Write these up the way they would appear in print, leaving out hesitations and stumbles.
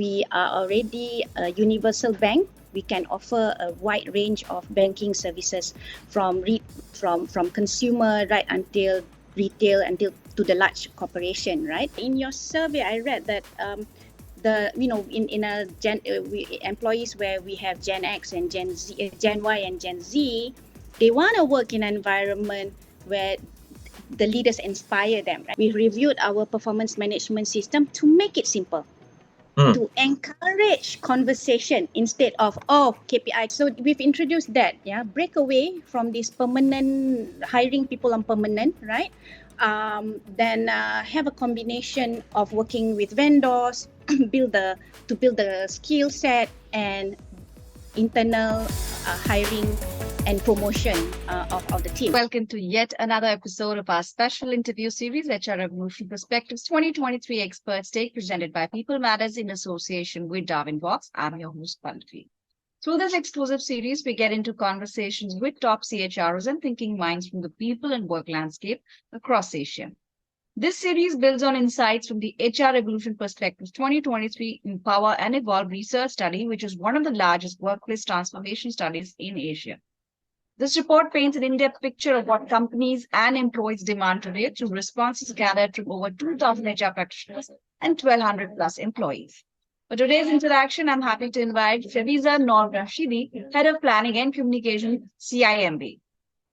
we are already a universal bank. We can offer a wide range of banking services from consumer right until retail until to the large corporation, right? In your survey, I read that employees where we have Gen X and Gen Z, Gen Y and Gen Z, they want to work in an environment where the leaders inspire them. Right? We reviewed our performance management system to make it simple. To encourage conversation instead of KPI. So we've introduced that, break away from this permanent hiring people on permanent, right? Then have a combination of working with vendors, build the skill set and internal hiring and promotion of the team. Welcome to yet another episode of our special interview series, HR Revolution Perspectives 2023 Experts Take, presented by People Matters in association with Darwinbox. I'm your host, Pallavi. Through this exclusive series, we get into conversations with top CHROs and thinking minds from the people and work landscape across Asia. This series builds on insights from the HR Revolution Perspectives 2023 Empower and Evolve research study, which is one of the largest workplace transformation studies in Asia. This report paints an in-depth picture of what companies and employees demand today through responses gathered from over 2,000 HR practitioners and 1,200 plus employees. For today's interaction, I'm happy to invite Sherriza Nor Rashidi, Head of Planning and Communication, CIMB.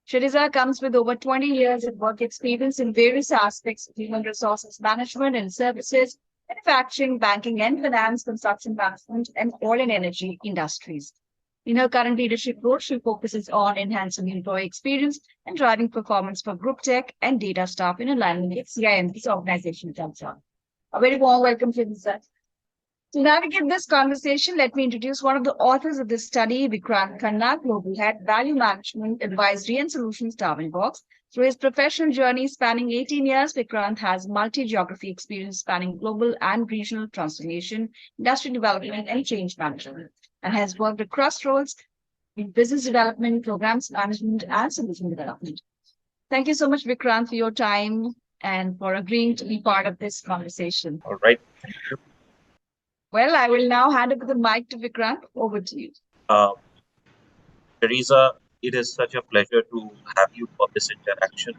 Sherriza comes with over 20 years of work experience in various aspects of human resources management and services, manufacturing, banking and finance, construction management, and oil and energy industries. In her current leadership role, she focuses on enhancing employee experience and driving performance for group tech and data staff in alignment with CIMB's organization culture. A very warm welcome, Sherriza. To navigate this conversation, let me introduce one of the authors of this study, Vikrant Khanna, Global Head, Value Management, Advisory and Solutions, Darwinbox. Through his professional journey spanning 18 years, Vikrant has multi-geography experience spanning global and regional transformation, industry development, and change management, and has worked across roles in business development, programs management, and solution development. Thank you so much, Vikrant, for your time and for agreeing to be part of this conversation. All right. Thank you. Well, I will now hand over the mic to Vikrant. Over to you. Sherriza, it is such a pleasure to have you for this interaction.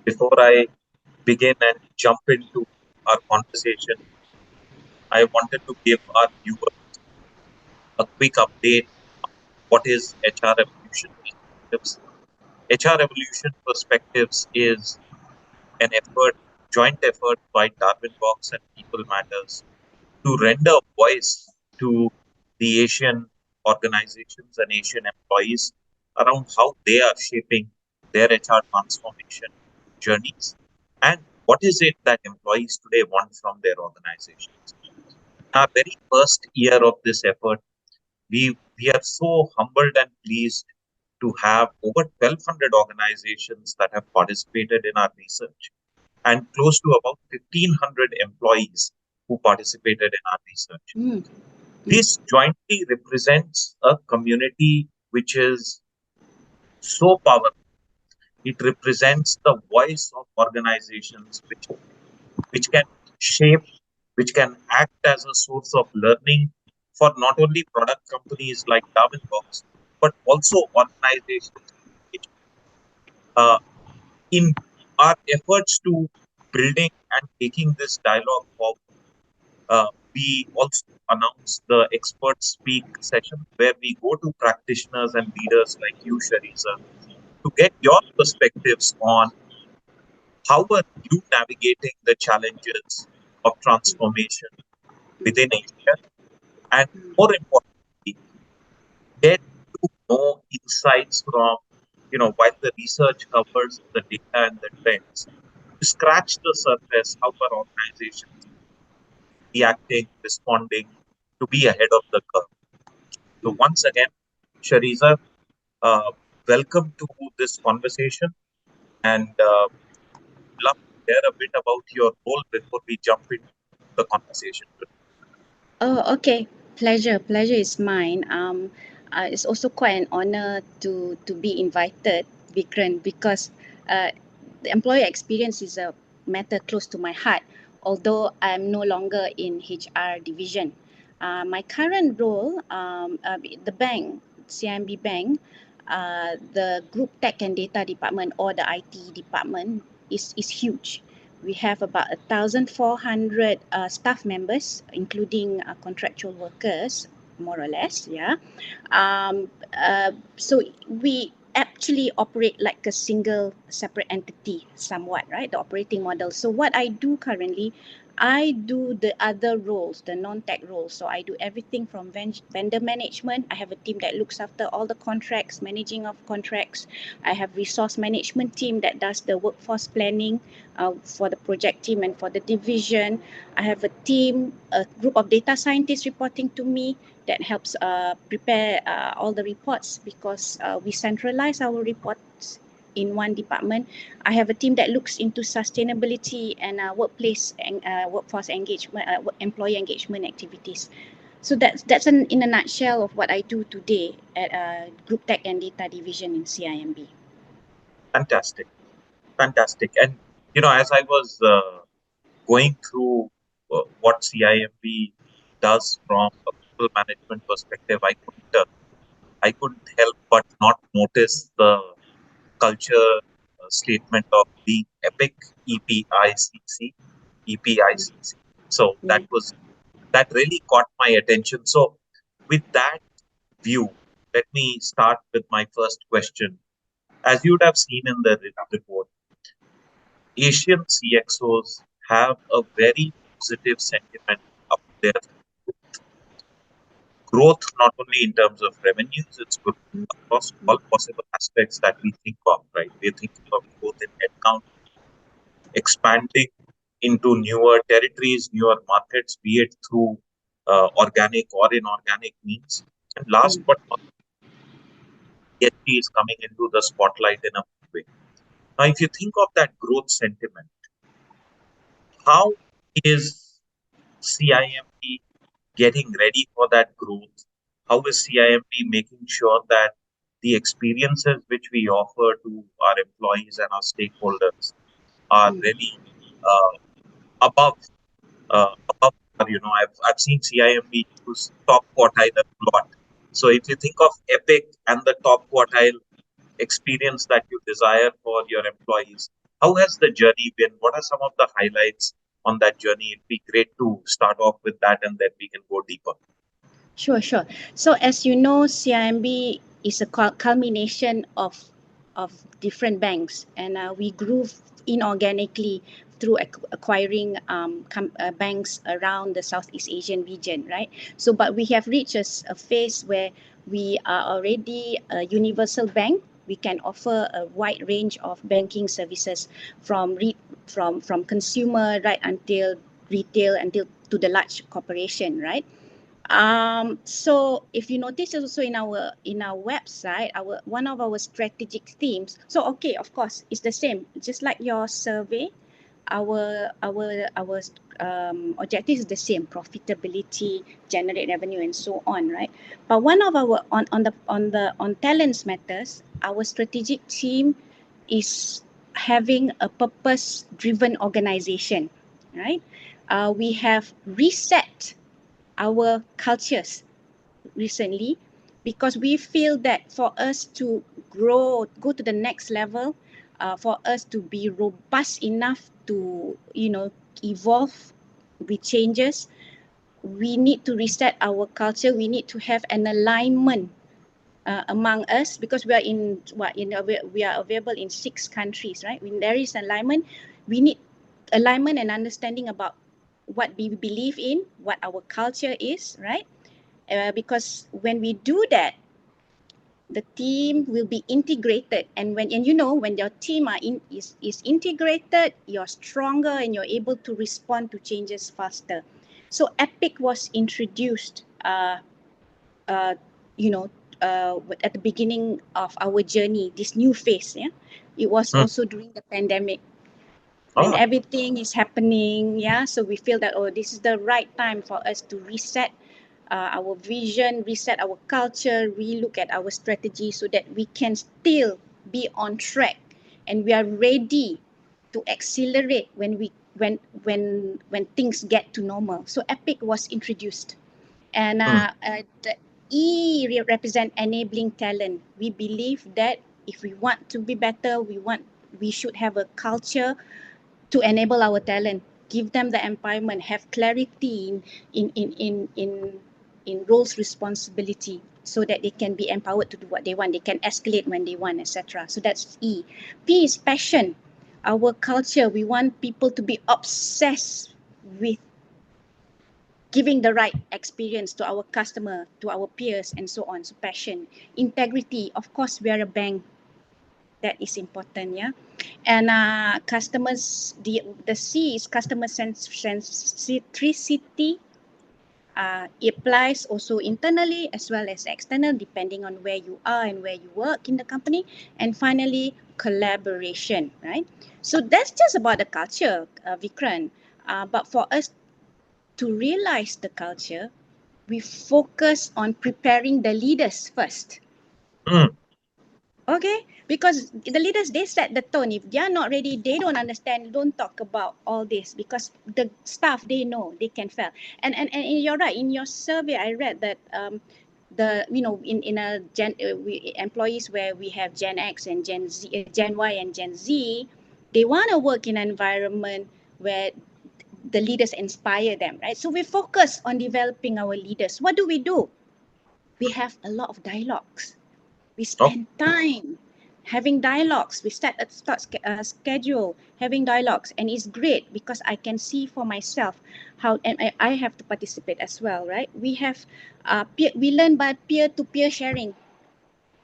Before I begin and jump into our conversation, I wanted to give our viewers a quick update on what is HR Revolution Perspectives. HR Revolution Perspectives is an joint effort by Darwinbox and People Matters to render voice to the Asian organizations and Asian employees around how they are shaping their HR transformation journeys and what is it that employees today want from their organizations. In our very first year of this effort, we are so humbled and pleased to have over 1,200 organizations that have participated in our research and close to about 1,500 employees who participated in our research. This jointly represents a community which is so powerful. It represents the voice of organizations which can shape, which can act as a source of learning for not only product companies like Darwinbox, but also organizations. In our efforts to building and taking this dialogue forward, we also announce the expert speak session where we go to practitioners and leaders like you, Sherriza, to get your perspectives on how are you navigating the challenges of transformation within Asia, and more importantly, get to know insights from, while the research covers the data and the trends, to scratch the surface, how are organizations reacting, responding to be ahead of the curve. So once again, Sherriza, welcome to this conversation, and love to hear a bit about your role before we jump into the conversation. Oh, okay. Pleasure is mine. It's also quite an honor to be invited, Vikrant, because the employer experience is a matter close to my heart. although I'm no longer in HR division. My current role, the bank, CIMB Bank, the Group Tech and Data Department or the IT department is huge. We have about 1,400 staff members, including contractual workers, more or less, yeah. So we actually operate like a single separate entity somewhat, right? The operating model. So what I do currently, I do the other roles, the non-tech roles. So I do everything from vendor management. I have a team that looks after all the contracts, managing of contracts. I have resource management team that does the workforce planning for the project team and for the division. I have a team, a group of data scientists reporting to me that helps prepare all the reports, because we centralize our reports in one department. I have a team that looks into sustainability and workplace and workforce engagement, employee engagement activities. So that's in a nutshell of what I do today at Group Tech and Data Division in CIMB. Fantastic. Fantastic. And, as I was going through what CIMB does from a people management perspective, I couldn't help but not notice the culture statement of being epic, EPICC, EPICC. So Yeah. that really caught my attention. So with that view, let me start with my first question. As you would have seen in the report, Asian CXOs have a very positive sentiment up their growth, not only in terms of revenues, it's growth across all possible aspects that we think of, right? We're thinking of growth in headcount, expanding into newer territories, newer markets, be it through organic or inorganic means. And last but not least, ESG is coming into the spotlight in a big way. Now, if you think of that growth sentiment, how is CIMB getting ready for that growth? How is CIMB making sure that the experiences which we offer to our employees and our stakeholders are really above above par? I've seen CIMB use top quartile a lot. So if you think of Epic and the top quartile experience that you desire for your employees, how has the journey been? What are some of the highlights on that journey? It'd be great to start off with that, and then we can go deeper. Sure. So as you know, CIMB is a culmination of different banks, and we grew inorganically through acquiring banks around the Southeast Asian region, right? So, but we have reached a phase where we are already a universal bank. We can offer a wide range of banking services from consumer right until retail, until to the large corporation, right? So if you notice also in our website, our one of our strategic themes. So okay, of course, it's the same. Just like your survey, our objective is the same: profitability, generate revenue, and so on, right? But one of our on talents matters, our strategic team is having a purpose-driven organization, right? We have reset our cultures recently, because we feel that for us to go to the next level, for us to be robust enough to evolve with changes, we need to reset our culture. We need to have an alignment among us, because we are we are available in 6 countries, right? When there is alignment, we need alignment and understanding about what we believe in, what our culture is, right? Because when we do that, the team will be integrated, and when your team is integrated, you're stronger and you're able to respond to changes faster. So Epic was introduced at the beginning of our journey, this new phase. Yeah, it was also during the pandemic, when everything is happening. Yeah, so we feel that, this is the right time for us to reset our vision, reset our culture, relook at our strategy, so that we can still be on track and we are ready to accelerate when when things get to normal. So EPIC was introduced, and the represent enabling talent. We believe that if we want to be better, we should have a culture to enable our talent, give them the empowerment, have clarity in roles responsibility, so that they can be empowered to do what they want. They can escalate when they want, etc. So that's E. P is passion. Our culture, we want people to be obsessed with giving the right experience to our customer, to our peers, and so on. So passion. Integrity, of course, we are a bank. That is important, yeah. And customers, the C is customer centricity. It applies also internally as well as external, depending on where you are and where you work in the company. And finally, collaboration, right? So that's just about the culture, Vikran. But for us to realize the culture, we focus on preparing the leaders first. Okay, because the leaders, they set the tone. If they are not ready, they don't understand, don't talk about all this, because the staff, they know, they can fail. And you're right, in your survey I read that the in a employees where we have Gen X and Gen Z, Gen Y and Gen Z, they want to work in an environment where the leaders inspire them, right? So we focus on developing our leaders. What do? We have a lot of dialogues. We spend time having dialogues. We start schedule having dialogues, and it's great because I can see for myself how, and I have to participate as well, right? We have we learn by peer-to-peer sharing.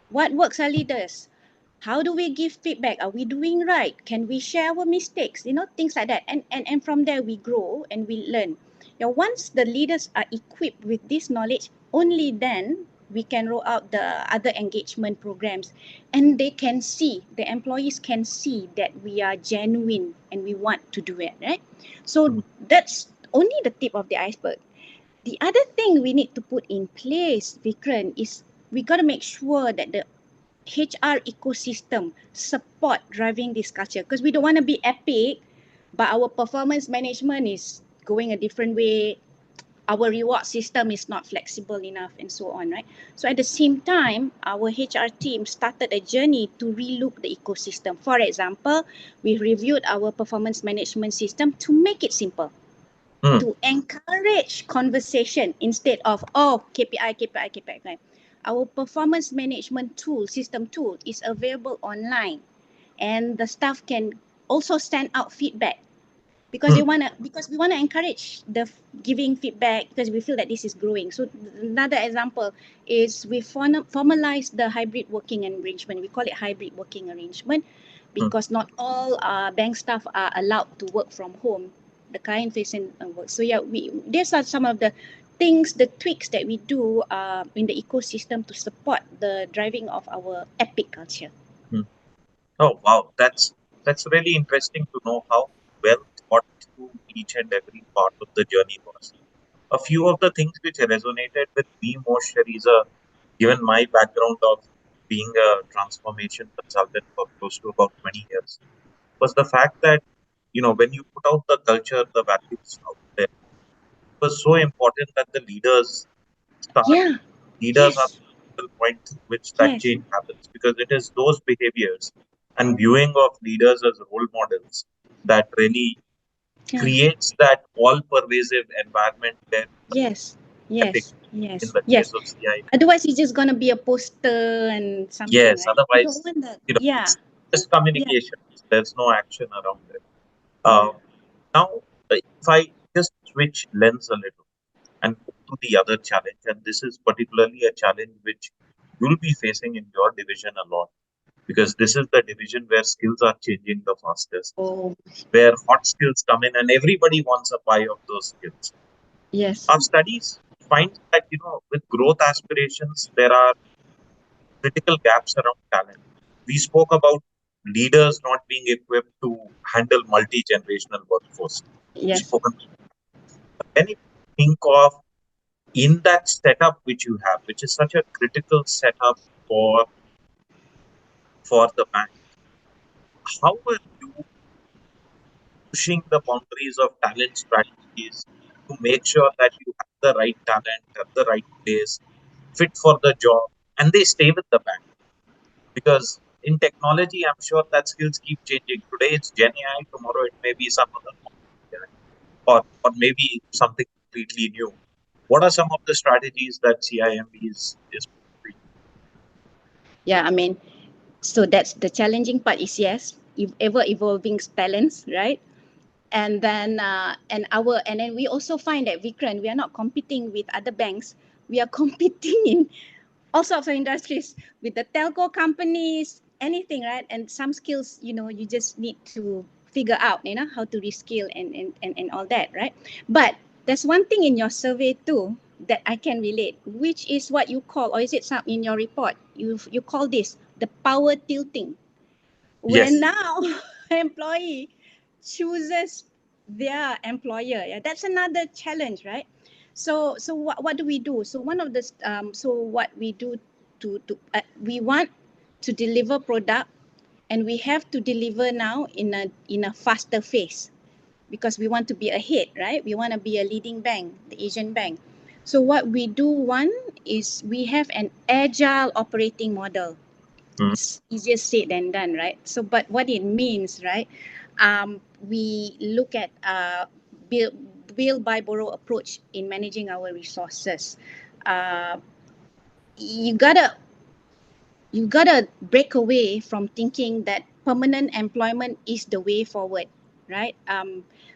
What works, our leaders? How do we give feedback? Are we doing right? Can we share our mistakes? Things like that. And from there we grow and we learn. Once the leaders are equipped with this knowledge, only then we can roll out the other engagement programs, and they can see, the employees can see that we are genuine and we want to do it, right? So that's only the tip of the iceberg. The other thing we need to put in place, Vikran, is we got to make sure that the HR ecosystem support driving this culture, because we don't want to be epic, but our performance management is going a different way. Our reward system is not flexible enough, and so on, right? So at the same time, our HR team started a journey to relook the ecosystem. For example, we reviewed our performance management system to make it simple, to encourage conversation instead of, KPI, KPI, KPI. Our performance management system tool is available online, and the staff can also send out feedback, because because we want to encourage the giving feedback, because we feel that this is growing. So another example is we formalize the hybrid working arrangement. We call it hybrid working arrangement because not all bank staff are allowed to work from home, the client facing work. So yeah, these are some of the things, the tweaks that we do in the ecosystem to support the driving of our epic culture. Oh wow, that's really interesting to know how well thought through each and every part of the journey was. A few of the things which resonated with me most, Sherriza, given my background of being a transformation consultant for close to about 20 years, was the fact that, when you put out the culture, the values out there, it was so important that the leaders start. Yeah. Leaders are Yes. the point through which that Yes. change happens, because it is those behaviors and viewing of leaders as role models that really Yeah. creates that all pervasive environment where Yes. epic Yes. in Yes. the case Yes. of CIMB. Otherwise, it's just gonna be a poster and something, Yes, right? We don't otherwise, want that. Yeah. it's just Yeah. communication. There's no action around it. Yeah. Now, if I just switch lens a little and go to the other challenge, and this is particularly a challenge which you'll be facing in your division a lot, because this is the division where skills are changing the fastest, Oh. where hot skills come in and everybody wants a pie of those skills. Yes. Our studies find that, with growth aspirations, there are critical gaps around talent. We spoke about leaders not being equipped to handle multi-generational workforce. We Yes. spoke about when you think of in that setup which you have, which is such a critical setup for the bank, how are you pushing the boundaries of talent strategies to make sure that you have the right talent at the right place, fit for the job, and they stay with the bank. Because in technology, I'm sure that skills keep changing. Today it's Gen AI, tomorrow it may be some other AI, or maybe something completely new. What are some of the strategies that CIMB is Yeah, I mean, so that's the challenging part is yes, ever evolving talents, right? And then and then we also find that Vikran, we are not competing with other banks. We are competing in all sorts of industries with the telco companies, anything, right? And some skills, you just need to figure out, how to reskill and all that, right? But there's one thing in your survey too that I can relate, which is what you call, or is it some in your report? You call this the power tilting, where yes. now employee chooses their employer. Yeah, that's another challenge, right? So what do we do? So one of the so what we do we want to deliver product, and we have to deliver now in a faster phase, because we want to be ahead, right? We want to be a leading bank, the Asian bank. So what we do, one is we have an agile operating model. Mm, It's easier said than done, right? So, but what it means, right? We look at build, buy, borrow approach in managing our resources. Uh, you gotta you gotta break away from thinking that permanent employment is the way forward, right?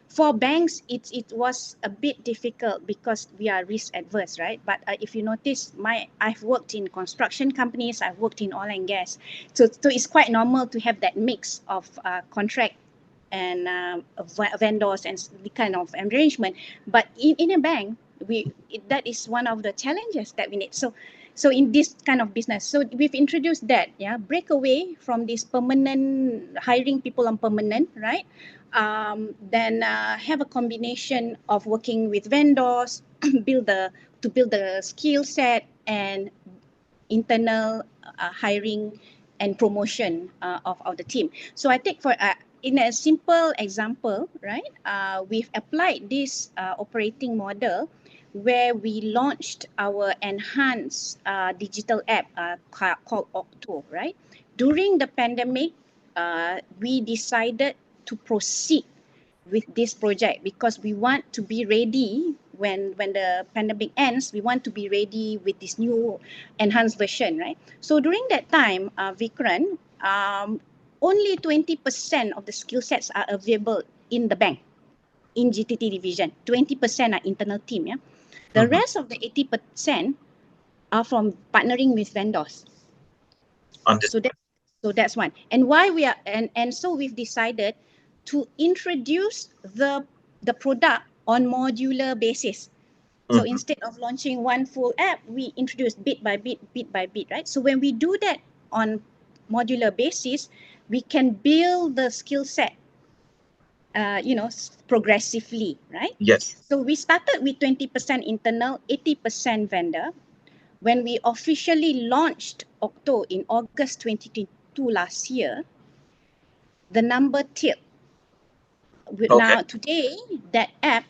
For banks, it was a bit difficult because we are risk adverse, right? But if you notice, I've worked in construction companies, I've worked in oil and gas, so it's quite normal to have that mix of contract and vendors and the kind of arrangement. But in a bank, that is one of the challenges that we need. So in this kind of business, so we've introduced that, yeah, break away from this permanent hiring people on permanent, right? Then have a combination of working with vendors, build the skill set, and internal hiring and promotion of the team. So I take for in a simple example, right? We've applied this operating model where we launched our enhanced digital app called Octo, right? During the pandemic, we decided to proceed with this project because we want to be ready when the pandemic ends. We want to be ready with this new enhanced version, right? So during that time, Vikran, only 20% of the skill sets are available in the bank, in GTT division. 20% are internal team, yeah. The mhm. rest of the 80% are from partnering with vendors. So Understood. that's one. And why we are and so we've decided to introduce the product on modular basis. So Mhm. instead of launching one full app, we introduce bit by bit, right? So when we do that on modular basis, we can build the skill set, progressively, right? Yes. So we started with 20% internal, 80% vendor. When we officially launched Octo in August 2022 last year, the number tipped. Okay. Now that app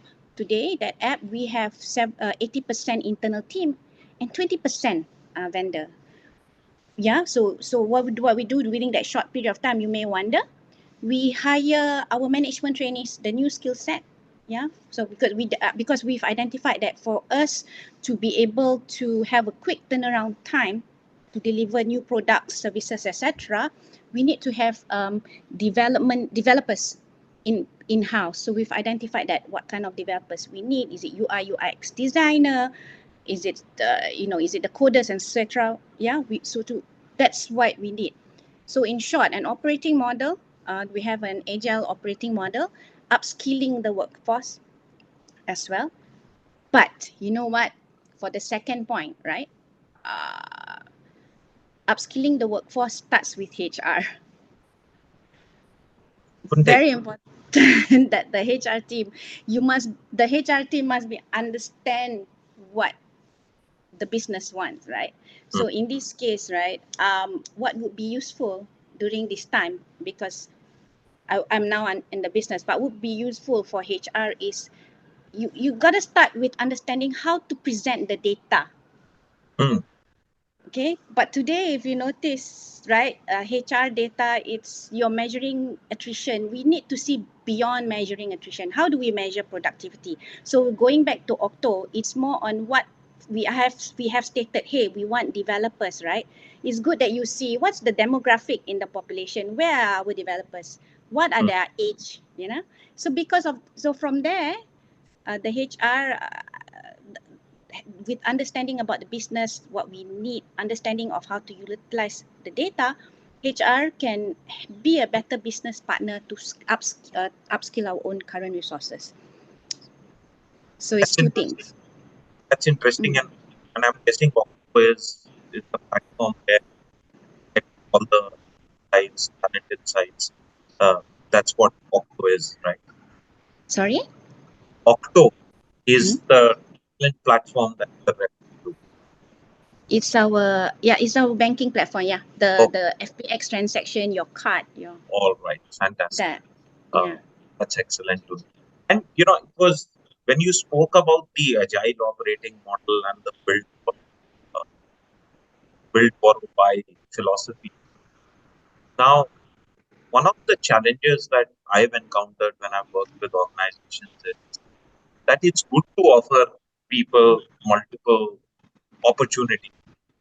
we have 80% internal team and 20% vendor. Yeah, so what we do within that short period of time, you may wonder, we hire our management trainees, the new skill set. Yeah, so because we've identified that for us to be able to have a quick turnaround time to deliver new products, services, etc., we need to have developers in-house. So we've identified that what kind of developers we need. Is it UI UX designer? Is it is it the coders, etc.? Yeah, that's what we need. So in short, an operating model, we have an agile operating model, upskilling the workforce as well. But you know what? For the second point, right? Uh, Upskilling the workforce starts with HR. Kunte. Very important that the HR team must be understand what the business wants, right? Mm, So in this case, right, what would be useful during this time, because I'm now in the business, but would be useful for HR is you got to start with understanding how to present the data. Mm. Okay, but today, if you notice, right, HR data, it's you're measuring attrition. We need to see beyond measuring attrition. How do we measure productivity? So going back to Octo, it's more on what we have stated. Hey, we want developers, right? It's good that you see what's the demographic in the population. Where are our developers? What are Mm. their age? You know. So from there, the HR with understanding about the business, what we need, understanding of how to utilize the data, HR can be a better business partner to upskill our own current resources. So it's That's two interesting. things. That's interesting, Mm. and I'm guessing Octo is the platform where you get all the insights, talent insights. That's what Octo is, right? Sorry? Octo Mm. is the talent platform that you're referring to. It's our banking platform. Yeah, Oh, the FPX transaction, your card, your all right, fantastic. that. Uh, Yeah. that's excellent to know. And it was when you spoke about the agile operating model and the uh, build for buy philosophy. Now, one of the challenges that I've encountered when I've worked with organizations is that it's good to offer people multiple opportunities.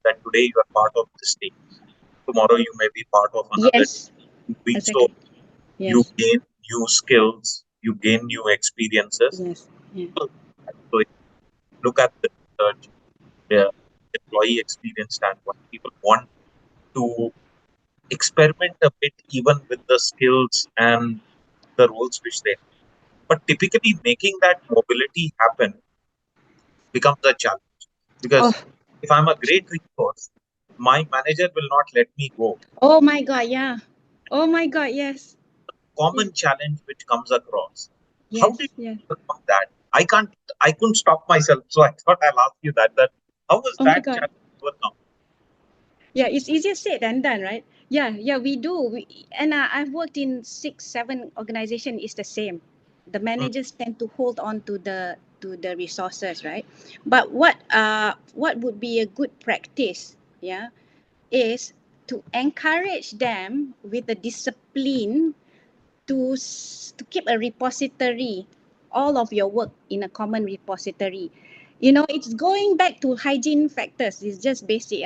That today you are part of this team, tomorrow you may be part of another Yes. team. Doing so, Exactly. you Yes. gain new skills, you gain new experiences. Yes. Yeah. So if you look at the research, the employee experience standpoint, people want to experiment a bit even with the skills and the roles which they have. But typically making that mobility happen becomes a challenge Oh. because if I'm a great resource, my manager will not let me go. Oh my God. Yeah. Oh my God. Yes. Common challenge which comes across. How did Yes. Yes. you overcome that? I couldn't stop myself, so I thought I'll ask you that how was Oh my that God. challenge overcome? Yeah, it's easier said than done, right? Yeah, yeah, we do. And I've worked in 6, 7 organization. It's the same. The Mm, managers tend to hold on to the resources, right? But what would be a good practice, yeah, is to encourage them with the discipline to keep a repository, all of your work in a common repository. It's going back to hygiene factors. It's just basic.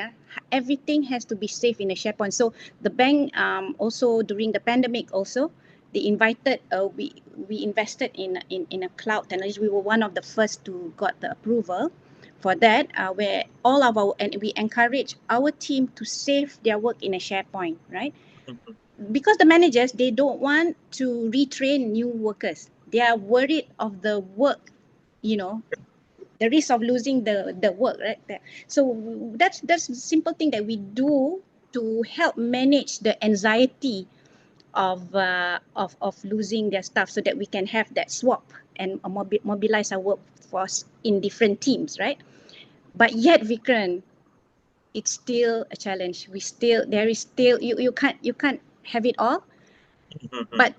Everything has to be safe in a SharePoint. So the bank also during the pandemic also they invited we invested in a cloud technology. We were one of the first to got the approval for that, where all of our and we encourage our team to save their work in a SharePoint, right? mm, mm. Because the managers, they don't want to retrain new workers. They are worried of the work, you know the risk of losing the work, right there. So that's a simple thing that we do to help manage the anxiety of losing their staff, so that we can have that swap and mobilize our workforce in different teams, right? But yet, Vikran, it's still a challenge. There is still, you can't have it all, Mhm. but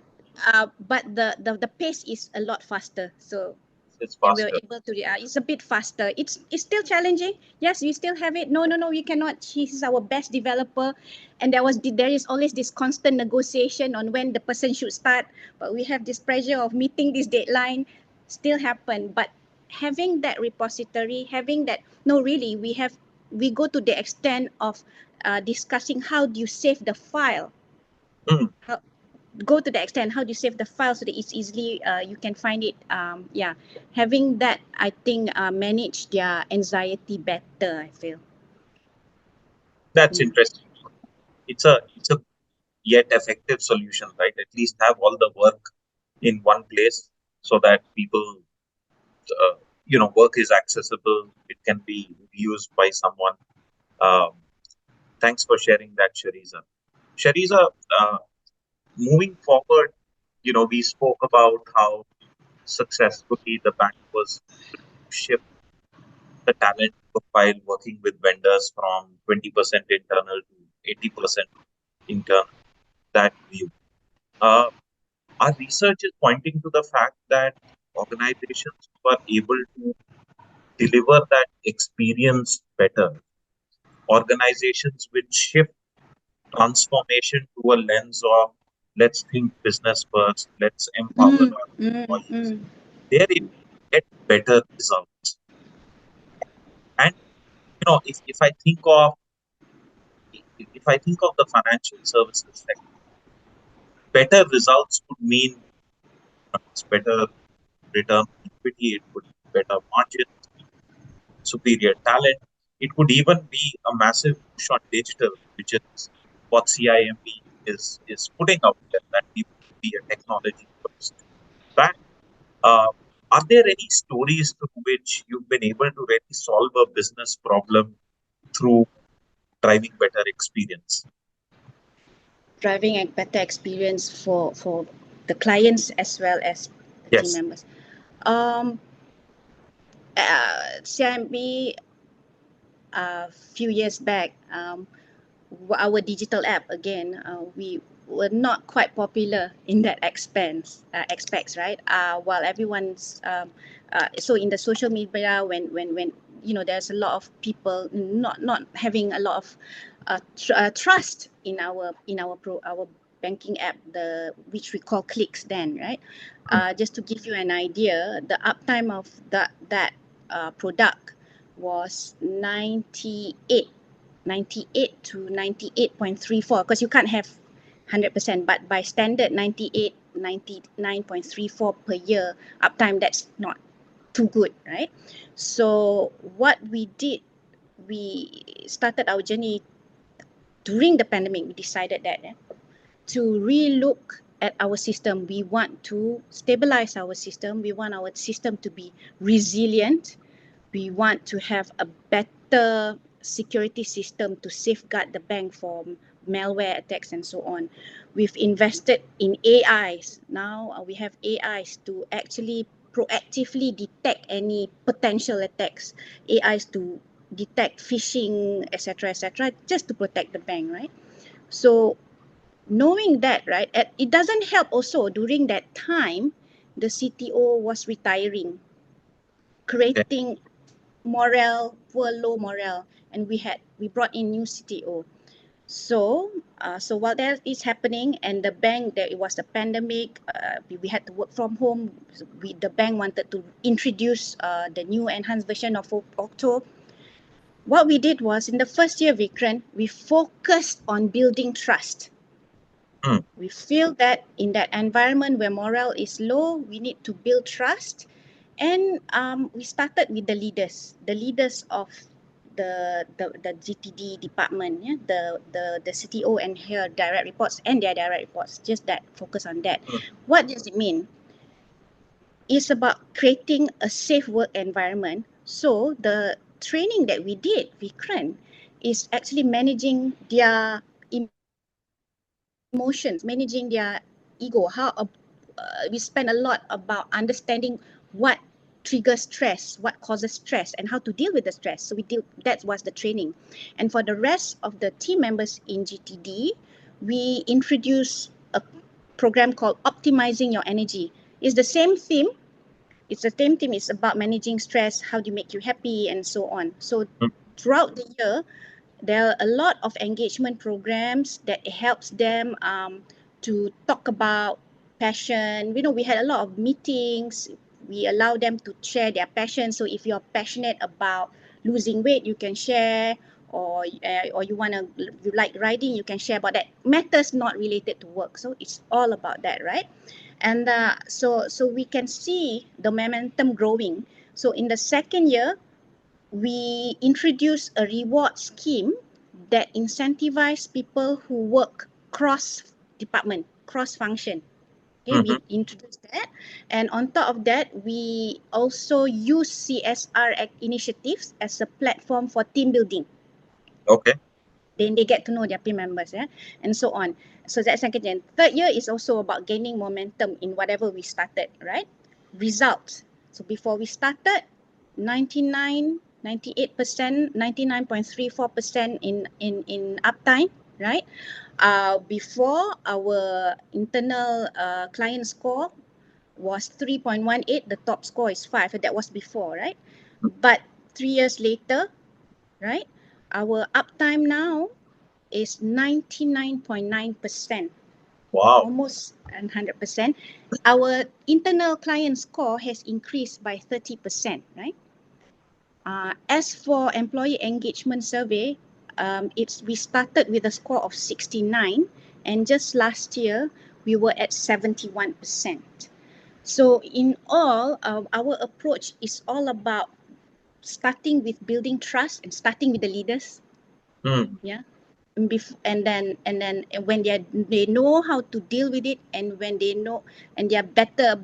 the pace is a lot faster. So It's and we're faster. able to it's a bit faster. It's still challenging. Yes, you still have it. No, we cannot. He's our best developer, and there is always this constant negotiation on when the person should start, but we have this pressure of meeting this deadline. Still happen, but having that repository, having that, no, really, we go to the extent of discussing how do you save the file. Mm. How, go to the extent how do you save the file so that it's easily you can find it. Yeah, having that, I think, manage their anxiety better, I feel. That's Mm. interesting. It's a yet effective solution, right? At least have all the work in one place so that people, work is accessible. It can be used by someone. Um, Thanks for sharing that, Sherriza. Sherriza, uh, moving forward, we spoke about how successfully the bank was shift the talent profile working with vendors from 20% internal to 80% internal, that view. Uh, Our research is pointing to the fact that organizations who are able to deliver that experience better, organizations which shift transformation to a lens of let's think business first, let's empower Mm, our mm, employees, mm. they're able to get better results. And if I think of the financial services sector, better results could mean it's better return on equity, it could be better margins, superior talent. It could even be a massive push on digital, which is what CIMB is putting out there, that we will be a technology first bank. Uh, are there any stories through which you've been able to really solve a business problem through driving better experience? Driving a better experience for the clients as well as the team Yes. members. CIMB a few years back, our digital app again, we were not quite popular in that aspects, right? While everyone's so in the social media, when there's a lot of people not having a lot of trust in our banking app, the which we call clicks then, right? Mm, Just to give you an idea, the uptime of that product was 98 to 98.34, because you can't have 100%, but by standard 98, 99.34 per year uptime, that's not too good, right? So what we did, we started our journey during the pandemic. We decided that to relook at our system. We want to stabilize our system. We want our system to be resilient. We want to have a better security system to safeguard the bank from malware attacks and so on. We've invested in AIs. Now we have AIs to actually proactively detect any potential attacks, AIs to detect phishing, etc., just to protect the bank, right? So knowing that, right, it doesn't help also during that time, the CTO was retiring, okay. creating low morale, and we brought in new CTO. So while that is happening, and the bank, there it was a pandemic, we had to work from home. The bank wanted to introduce the new enhanced version of Octo. What we did was, in the first year, Vikran, we focused on building trust. Mm, We feel that in that environment where morale is low, we need to build trust. And we started with the leaders of the GTD department, yeah? the CTO and her direct reports and their direct reports, just that, focus on that. mm, What does it mean? It's about creating a safe work environment. So the training that we did, Vikran, is actually managing their emotions, managing their ego. We spend a lot about understanding what triggers stress, what causes stress, and how to deal with the stress. So that was the training. And for the rest of the team members in GTD, we introduced a program called Optimizing Your Energy. It's the same theme. It's the same theme. It's about managing stress, how do you make you happy, and so on. So mm, throughout the year, there are a lot of engagement programs that helps them to talk about passion. We had a lot of meetings. We allow them to share their passion. So if you're passionate about losing weight, you can share, or you like riding, you can share about that. Matters not related to work. So it's all about that, right? And so we can see the momentum growing. So in the second year, we introduced a reward scheme that incentivize people who work cross department, cross function. Okay, mhm. we introduced that. And on top of that, we also use CSR initiatives as a platform for team building. Okay. Then they get to know their team members, yeah, and so on. So that's second year. Third year is also about gaining momentum in whatever we started, right? Results. So before we started, 98%, 99.34% in uptime, right? Before, our internal client score was 3.18, the top score is 5. That was before, right? But 3 years later, right, our uptime now is 99.9%, Wow. almost 100%. Our internal client score has increased by 30%, right? As for employee engagement survey, we started with a score of 69, and just last year we were at 71%. So in all, our approach is all about starting with building trust and starting with the leaders. Yeah. And then when they know how to deal with it, and when they know, and they are better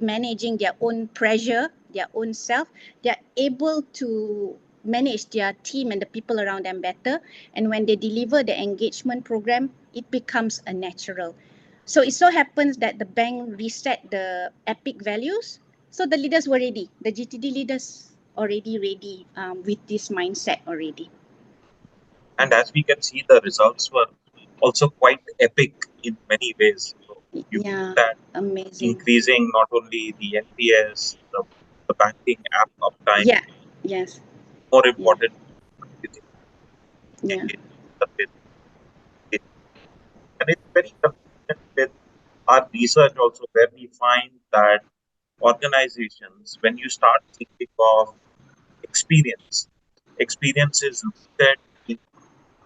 managing their own pressure, their own self, they are able to manage their team and the people around them better. And when they deliver the engagement program, it becomes a natural. So it so happens that the bank reset the epic values, so the leaders were ready, the GTD leaders already ready, with this mindset already. And as we can see, the results were also quite epic in many ways. So you Yeah, looked at amazing. increasing not only the NPS, the banking app uptime, Yeah, yes, more yeah, important, increasing yeah. engagement with it. And it's very consistent with our research also, where we find that organizations, when you start thinking of experience, experience is rooted in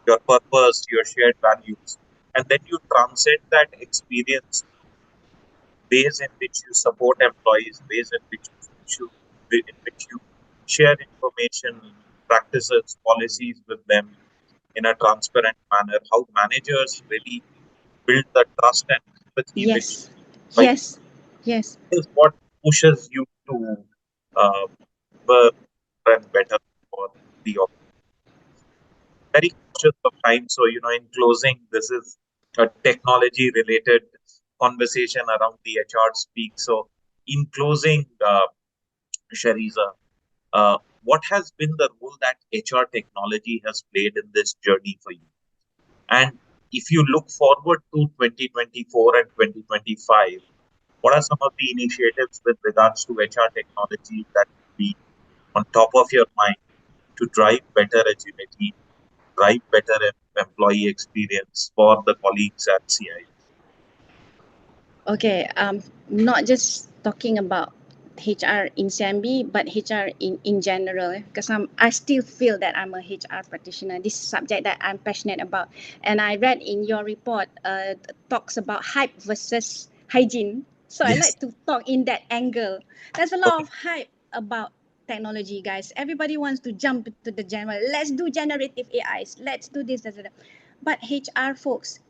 your purpose, your shared values, and then you translate that experience, ways in which you support employees, ways in which you share information, practices, policies with them in a transparent manner. How managers really build the trust and empathy, which Yes, by yes, yes. is what pushes you to uh, work and better for the organization. Very cautious of time. So, in closing, this is a technology related conversation around the HR speak. So, in closing, Sherriza, what has been the role that HR technology has played in this journey for you? And if you look forward to 2024 and 2025, what are some of the initiatives with regards to HR technology that will be on top of your mind to drive better agility, drive better employee experience for the colleagues at CIMB? Okay, not just talking about HR in CIMB, but HR in general. Because I still feel that I'm a HR practitioner. This is a subject that I'm passionate about. And I read in your report, talks about hype versus hygiene. So I Yes. like to talk in that angle. There's a lot Okay. of hype about technology, guys. Everybody wants to jump to the general. Let's do generative AIs. Let's do this. But HR folks,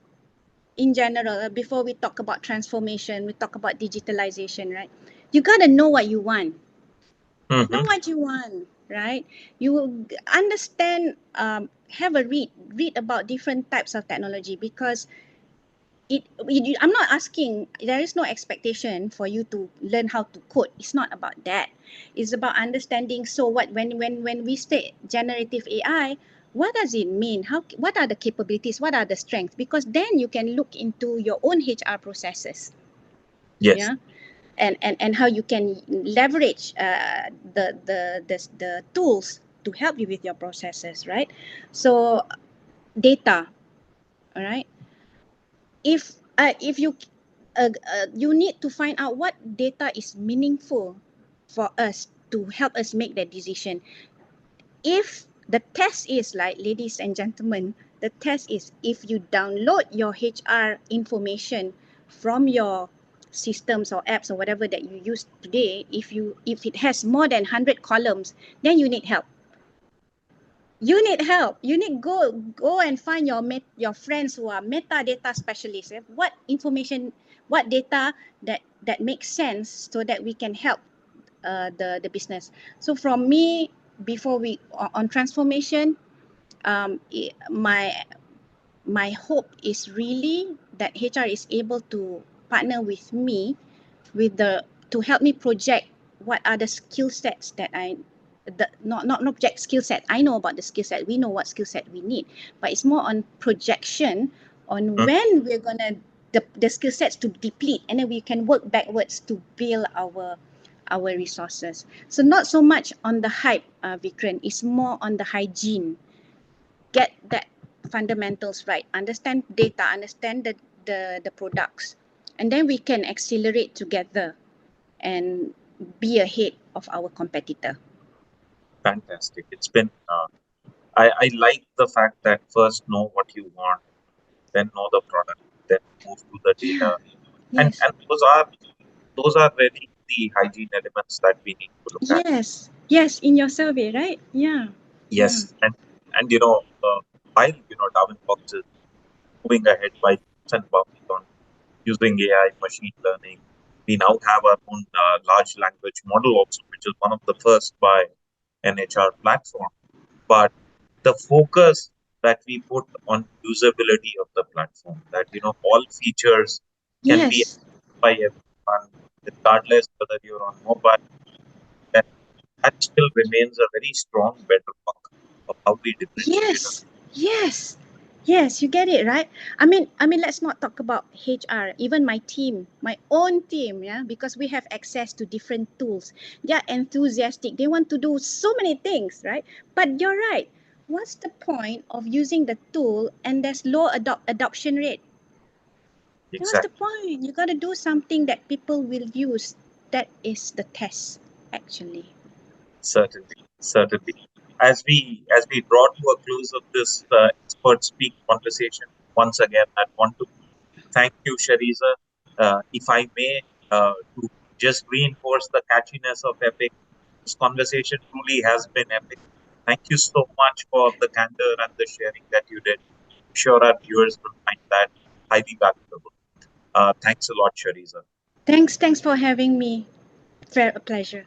in general, before we talk about transformation, we talk about digitalization, right? You got to know what you want. Know Mm-hmm. what you want, right? You will understand, have a read about different types of technology, because I'm not asking, there is no expectation for you to learn how to code. It's not about that. It's about understanding. So what, when we say generative AI, what does it mean? What are the capabilities? What are the strengths? Because then you can look into your own HR processes. Yes. Yeah. And how you can leverage the tools to help you with your processes, right? So data, all right? If you need to find out what data is meaningful for us to help us make that decision. If the test is, like, ladies and gentlemen, the test is, if you download your HR information from your systems or apps or whatever that you use today, if it has more than 100 columns, then you need help. You need help. You need go and find your friends who are metadata specialists. What information, what data that makes sense, so that we can help the business. So from me, before we on transformation, my hope is really that HR is able to partner with me, to help me project what are the skill sets that not project skill set. I know about the skill set. We know what skill set we need, but it's more on projection on when we're gonna the skill sets to deplete, and then we can work backwards to build our resources. So not so much on the hype, Vikran. It's more on the hygiene. Get that fundamentals right. Understand data. Understand the products, and then we can accelerate together and be ahead of our competitor. Fantastic. It's been, I like the fact that first know what you want, then know the product, then move to the Yeah. data. Yes. And those are really the hygiene elements that we need to look at. Yes. Yes. In your survey, right? Yeah. Yeah. Yes. And while, Darwinbox is moving ahead by leaps and bounds on using AI, machine learning, we now have our own large language model also, which is one of the first by an HR platform. But the focus that we put on usability of the platform, that all features can be Yes. accessed by everyone, regardless whether you're on mobile, that still remains a very strong bedrock of how we differentiate us. Yes. Yes. Yes, you get it, right? I mean, let's not talk about HR. Even my team, my own team, yeah, because we have access to different tools. They are enthusiastic. They want to do so many things, right? But you're right. What's the point of using the tool and there's low adoption rate? What's the Exactly. point? You got to do something that people will use. That is the test, actually. Certainly, certainly. As we draw to a close of this expert speak conversation, once again, I want to thank you, Sherriza. If I may, to just reinforce the catchiness of Epic, this conversation truly has been epic. Thank you so much for the candor and the sharing that you did. I'm sure our viewers will find that highly valuable. Thanks a lot, Sherriza. Thanks for having me. Fair a pleasure.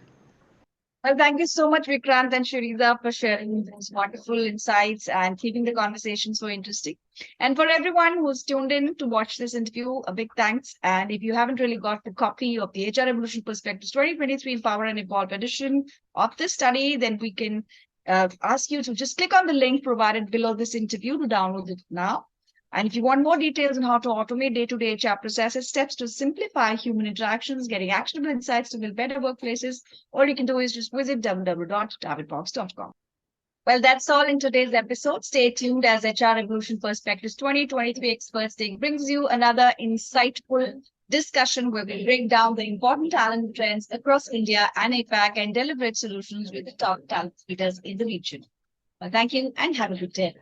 Well, thank you so much, Vikrant and Sherriza, for sharing those wonderful insights and keeping the conversation so interesting. And for everyone who's tuned in to watch this interview, a big thanks. And if you haven't really got the copy of the HR Evolution Perspectives 2023 Empower and Evolve edition of this study, then we can ask you to just click on the link provided below this interview to download it now. And if you want more details on how to automate day-to-day HR processes, steps to simplify human interactions, getting actionable insights to build better workplaces, all you can do is just visit www.darwinbox.com. Well, that's all in today's episode. Stay tuned as HR Evolution Perspectives 2023 Experts Day brings you another insightful discussion where we break down the important talent trends across India and APAC and deliberate solutions with the top talent leaders in the region. Well, thank you and have a good day.